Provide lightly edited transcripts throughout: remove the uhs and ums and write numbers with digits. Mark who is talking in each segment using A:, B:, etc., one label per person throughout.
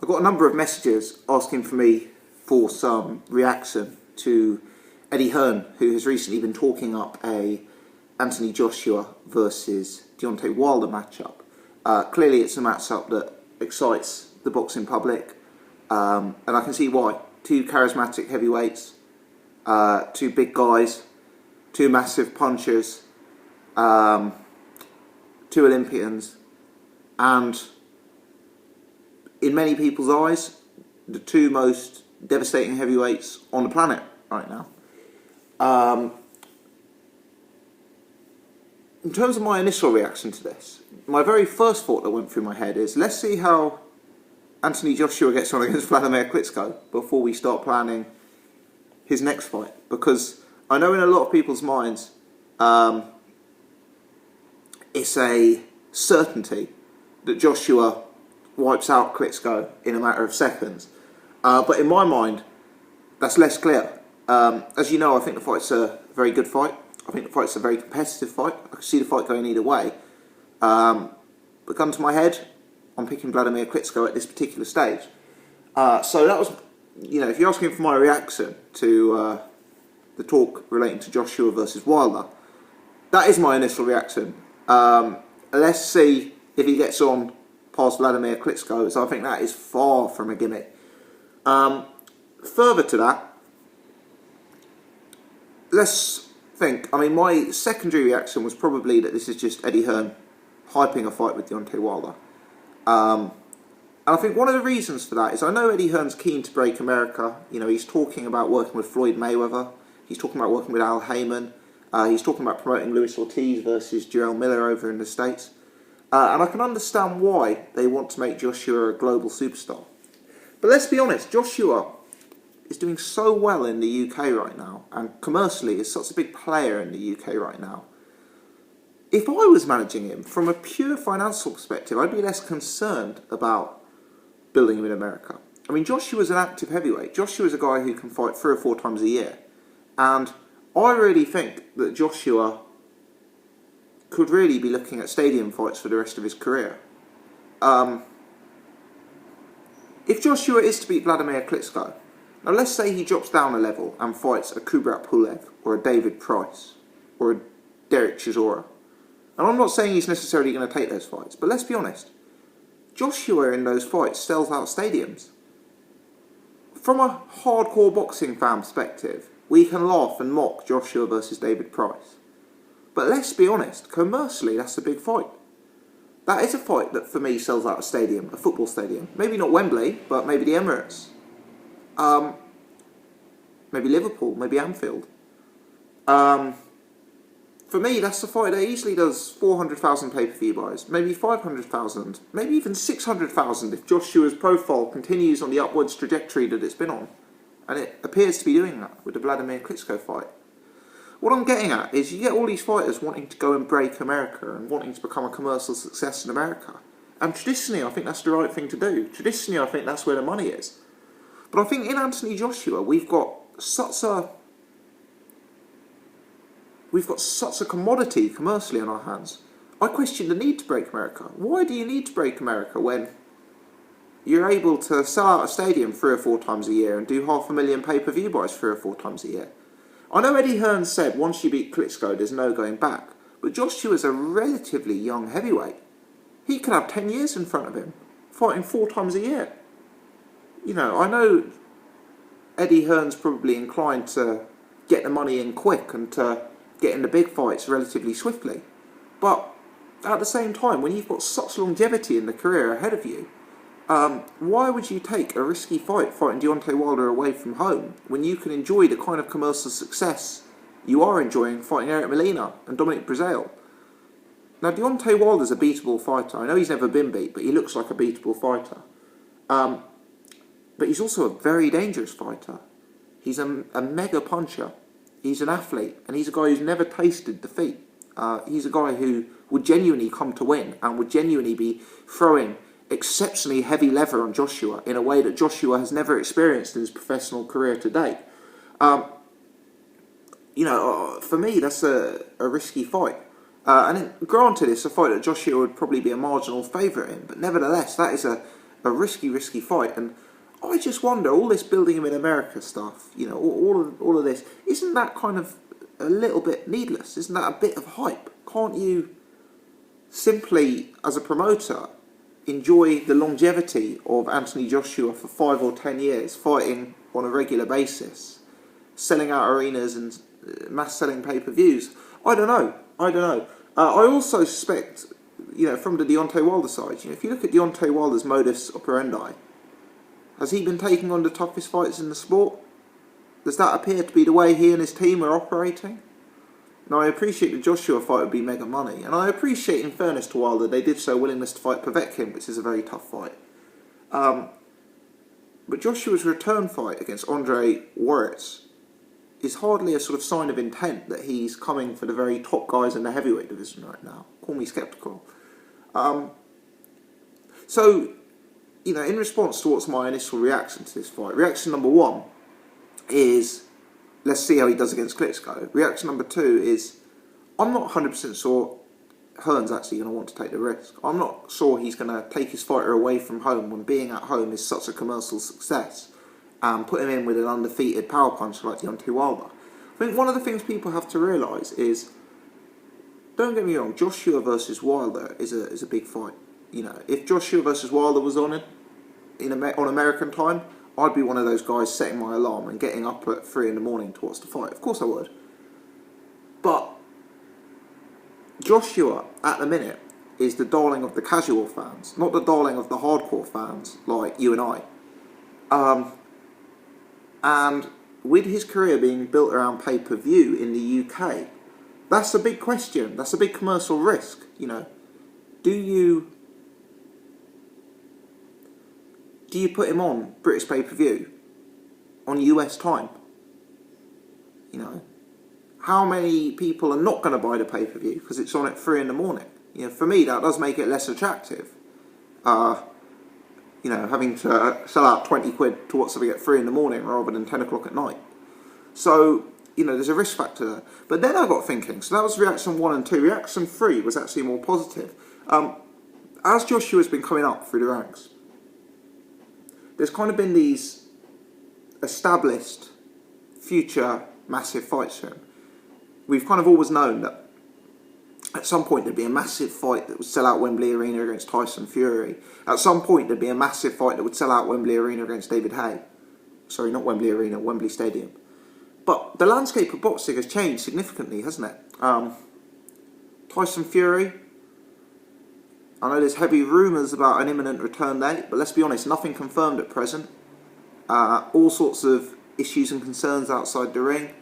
A: I got a number of messages asking for me for some reaction to Eddie Hearn, who has recently been talking up a Anthony Joshua versus Deontay Wilder matchup. Clearly it's a matchup that excites the boxing public, and I can see why. Two charismatic heavyweights, two big guys, two massive punchers, two Olympians, and in many people's eyes, the two most devastating heavyweights on the planet right now. In terms of my initial reaction to this, my very first thought that went through my head is, let's see how Anthony Joshua gets on against Vladimir Klitschko before we start planning his next fight. Because I know in a lot of people's minds, it's a certainty that Joshua wipes out Klitschko in a matter of seconds. But in my mind, that's less clear. As you know, I think the fight's a very good fight. I think the fight's a very competitive fight. I can see the fight going either way. But gun to my head, I'm picking Vladimir Klitschko at this particular stage. So that was, if you're asking for my reaction to the talk relating to Joshua versus Wilder, that is my initial reaction. Let's see if he gets on past Vladimir Klitschko, so I think that is far from a gimmick. Further to that, let's think. My secondary reaction was probably that this is just Eddie Hearn hyping a fight with Deontay Wilder. And I think one of the reasons for that is I know Eddie Hearn's keen to break America. He's talking about working with Floyd Mayweather. He's talking about working with Al Heyman. He's talking about promoting Luis Ortiz versus Jarrell Miller over in the States. And I can understand why they want to make Joshua a global superstar. But let's be honest, Joshua is doing so well in the UK right now, and commercially is such a big player in the UK right now. If I was managing him from a pure financial perspective, I'd be less concerned about building him in America. Joshua's an active heavyweight. Joshua's a guy who can fight 3 or 4 times a year. And I really think that Joshua could really be looking at stadium fights for the rest of his career. If Joshua is to beat Vladimir Klitschko, now let's say he drops down a level and fights a Kubrat Pulev or a David Price or a Derek Chisora. And I'm not saying he's necessarily going to take those fights, but let's be honest, Joshua in those fights sells out stadiums. From a hardcore boxing fan perspective, we can laugh and mock Joshua versus David Price. But let's be honest, commercially that's a big fight. That is a fight that for me sells out a stadium, a football stadium. Maybe not Wembley, but maybe the Emirates. Maybe Liverpool, maybe Anfield. For me, that's a fight that easily does 400,000 pay-per-view buys, maybe 500,000, maybe even 600,000 if Joshua's profile continues on the upwards trajectory that it's been on. And it appears to be doing that with the Vladimir Klitschko fight. What I'm getting at is you get all these fighters wanting to go and break America and wanting to become a commercial success in America. And traditionally, I think that's the right thing to do. Traditionally, I think that's where the money is. But I think in Anthony Joshua, we've got such a commodity commercially on our hands. I question the need to break America. Why do you need to break America when you're able to sell out a stadium 3 or 4 times a year and do 500,000 pay-per-view buys 3 or 4 times a year? I know Eddie Hearn said once you beat Klitschko, there's no going back. But Joshua's a relatively young heavyweight. He could have 10 years in front of him, fighting 4 times a year. I know Eddie Hearn's probably inclined to get the money in quick and to get in the big fights relatively swiftly. But at the same time, when you've got such longevity in the career ahead of you, why would you take a risky fight fighting Deontay Wilder away from home when you can enjoy the kind of commercial success you are enjoying fighting Eric Molina and Dominic Breazeale? Now, Deontay Wilder's a beatable fighter. I know he's never been beat, but he looks like a beatable fighter. But he's also a very dangerous fighter. He's a mega puncher. He's an athlete, and he's a guy who's never tasted defeat. He's a guy who would genuinely come to win and would genuinely be throwing exceptionally heavy lever on Joshua in a way that Joshua has never experienced in his professional career to date. For me, that's a risky fight. Granted, it's a fight that Joshua would probably be a marginal favourite in, but nevertheless, that is a a risky fight. And I just wonder, all this building him in America stuff, all of this, isn't that kind of a little bit needless? Isn't that a bit of hype? Can't you simply, as a promoter, enjoy the longevity of Anthony Joshua for 5 or 10 years, fighting on a regular basis, selling out arenas and mass selling pay-per-views? I don't know. I also suspect, from the Deontay Wilder side, if you look at Deontay Wilder's modus operandi, has he been taking on the toughest fights in the sport? Does that appear to be the way he and his team are operating? Now, I appreciate the Joshua fight would be mega money, and I appreciate, in fairness to Wilder, they did show willingness to fight Povetkin, which is a very tough fight. But Joshua's return fight against Andre Waric is hardly a sort of sign of intent that he's coming for the very top guys in the heavyweight division right now. Call me sceptical. So, in response to what's my initial reaction to this fight, reaction number one is, let's see how he does against Klitschko. Reaction number two is, I'm not 100% sure Hearn's actually going to want to take the risk. I'm not sure he's going to take his fighter away from home when being at home is such a commercial success and put him in with an undefeated power puncher like Deontay Wilder. I think one of the things people have to realise is, don't get me wrong, Joshua versus Wilder is a big fight. If Joshua versus Wilder was on American time, I'd be one of those guys setting my alarm and getting up at 3 in the morning to watch the fight. Of course I would. But Joshua, at the minute, is the darling of the casual fans, not the darling of the hardcore fans like you and I. And with his career being built around pay-per-view in the UK, that's a big question. That's a big commercial risk. Do you put him on British pay-per-view on US time? How many people are not going to buy the pay-per-view because it's on at 3 in the morning? For me, that does make it less attractive. Having to sell out 20 quid to watch something at 3 in the morning rather than 10 o'clock at night. So, there's a risk factor there. But then I got thinking, so that was reaction 1 and 2. Reaction 3 was actually more positive. As Joshua's been coming up through the ranks, there's kind of been these established future massive fights for him. We've kind of always known that at some point there'd be a massive fight that would sell out Wembley Arena against Tyson Fury. At some point there'd be a massive fight that would sell out Wembley Arena against David Haye. Sorry, not Wembley Arena, Wembley Stadium. But the landscape of boxing has changed significantly, hasn't it? Tyson Fury, I know there's heavy rumours about an imminent return date, but let's be honest, nothing confirmed at present. All sorts of issues and concerns outside the ring.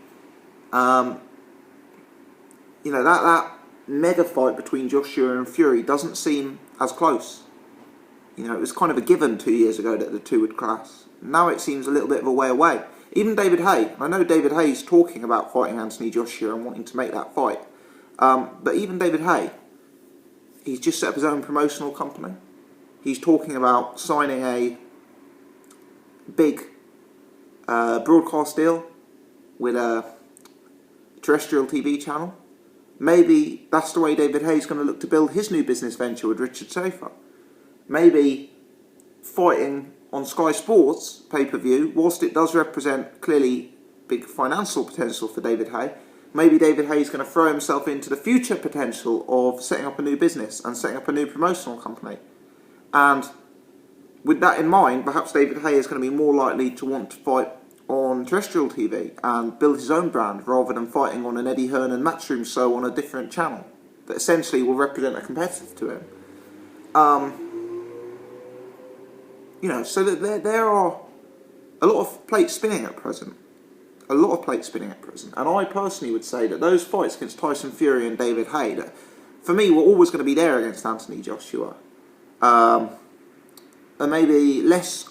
A: That mega fight between Joshua and Fury doesn't seem as close. It was kind of a given 2 years ago that the two would clash. Now it seems a little bit of a way away. Even David Haye, I know David Haye's talking about fighting Anthony Joshua and wanting to make that fight. But even David Haye, he's just set up his own promotional company. He's talking about signing a big broadcast deal with a terrestrial TV channel. Maybe that's the way David Haye's going to look to build his new business venture with Richard Schaefer. Maybe fighting on Sky Sports pay-per-view, whilst it does represent clearly big financial potential for David Haye, maybe David Haye's going to throw himself into the future potential of setting up a new business and setting up a new promotional company. And with that in mind, perhaps David Haye is going to be more likely to want to fight on terrestrial TV and build his own brand rather than fighting on an Eddie Hearn and Matchroom show on a different channel that essentially will represent a competitor to him. So that there are a lot of plates spinning at present. And I personally would say that those fights against Tyson Fury and David Haye, that for me, were always going to be there against Anthony Joshua. And maybe less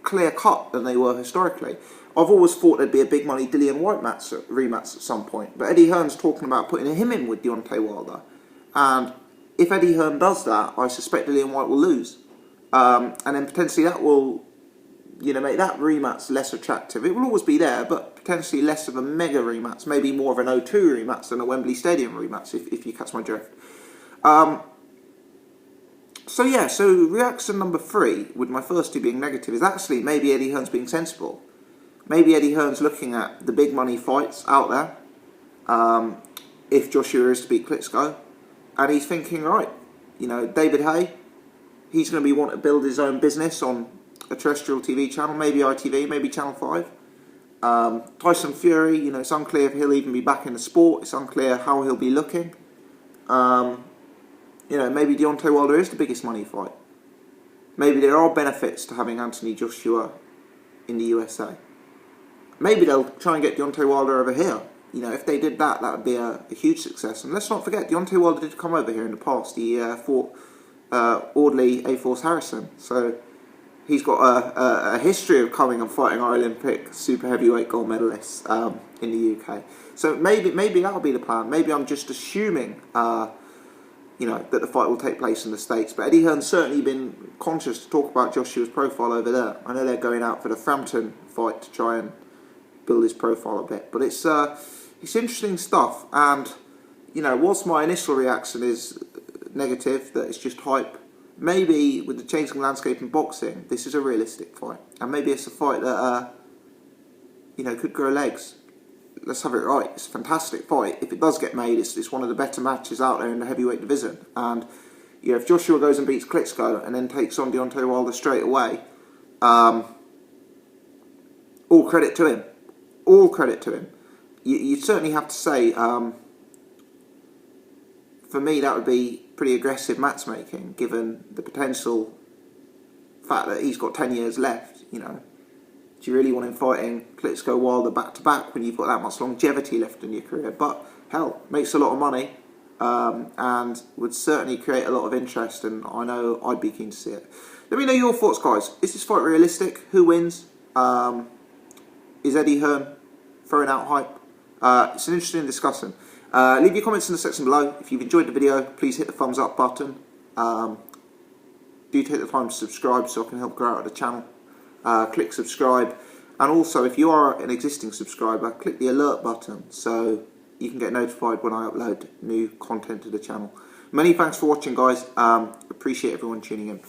A: clear-cut than they were historically. I've always thought there'd be a big money Dillian Whyte rematch at some point. But Eddie Hearn's talking about putting him in with Deontay Wilder. And if Eddie Hearn does that, I suspect Dillian Whyte will lose. And then potentially that will, make that rematch less attractive. It will always be there, but potentially less of a mega rematch. Maybe more of an O2 rematch than a Wembley Stadium rematch, if you catch my drift. So yeah, so reaction number 3, with my first 2 being negative, is actually maybe Eddie Hearn's being sensible. Maybe Eddie Hearn's looking at the big money fights out there, if Joshua is to beat Klitschko, and he's thinking, right, you know, David Haye, he's going to be wanting to build his own business on a terrestrial TV channel, maybe ITV, maybe Channel 5. Tyson Fury, you know, it's unclear if he'll even be back in the sport. It's unclear how he'll be looking. You know, maybe Deontay Wilder is the biggest money fight. Maybe there are benefits to having Anthony Joshua in the USA. Maybe they'll try and get Deontay Wilder over here. You know, if they did that, that would be a huge success. And let's not forget, Deontay Wilder did come over here in the past. He fought Audley A-Force Harrison. So he's got a history of coming and fighting our Olympic super heavyweight gold medalists in the UK. So maybe that'll be the plan. Maybe I'm just assuming, you know, that the fight will take place in the States. But Eddie Hearn's certainly been conscious to talk about Joshua's profile over there. I know they're going out for the Frampton fight to try and build his profile a bit. But it's interesting stuff. And, you know, whilst my initial reaction is negative, that it's just hype, maybe with the changing landscape in boxing, this is a realistic fight. And maybe it's a fight that, you know, could grow legs. Let's have it right. It's a fantastic fight. If it does get made, it's one of the better matches out there in the heavyweight division. And, you know, if Joshua goes and beats Klitschko and then takes on Deontay Wilder straight away, all credit to him. All credit to him. You'd certainly have to say, for me, that would be pretty aggressive matchmaking, given the potential fact that he's got 10 years left, you know. Do you really want him fighting Klitschko Wilder back-to-back when you've got that much longevity left in your career? But, hell, makes a lot of money and would certainly create a lot of interest, and I know I'd be keen to see it. Let me know your thoughts, guys. Is this fight realistic? Who wins? Is Eddie Hearn throwing out hype? It's an interesting discussion. Leave your comments in the section below. If you've enjoyed the video, please hit the thumbs up button. Do take the time to subscribe so I can help grow out the channel. Click subscribe, and also if you are an existing subscriber, click the alert button so you can get notified when I upload new content to the channel. Many thanks for watching, guys. Appreciate everyone tuning in.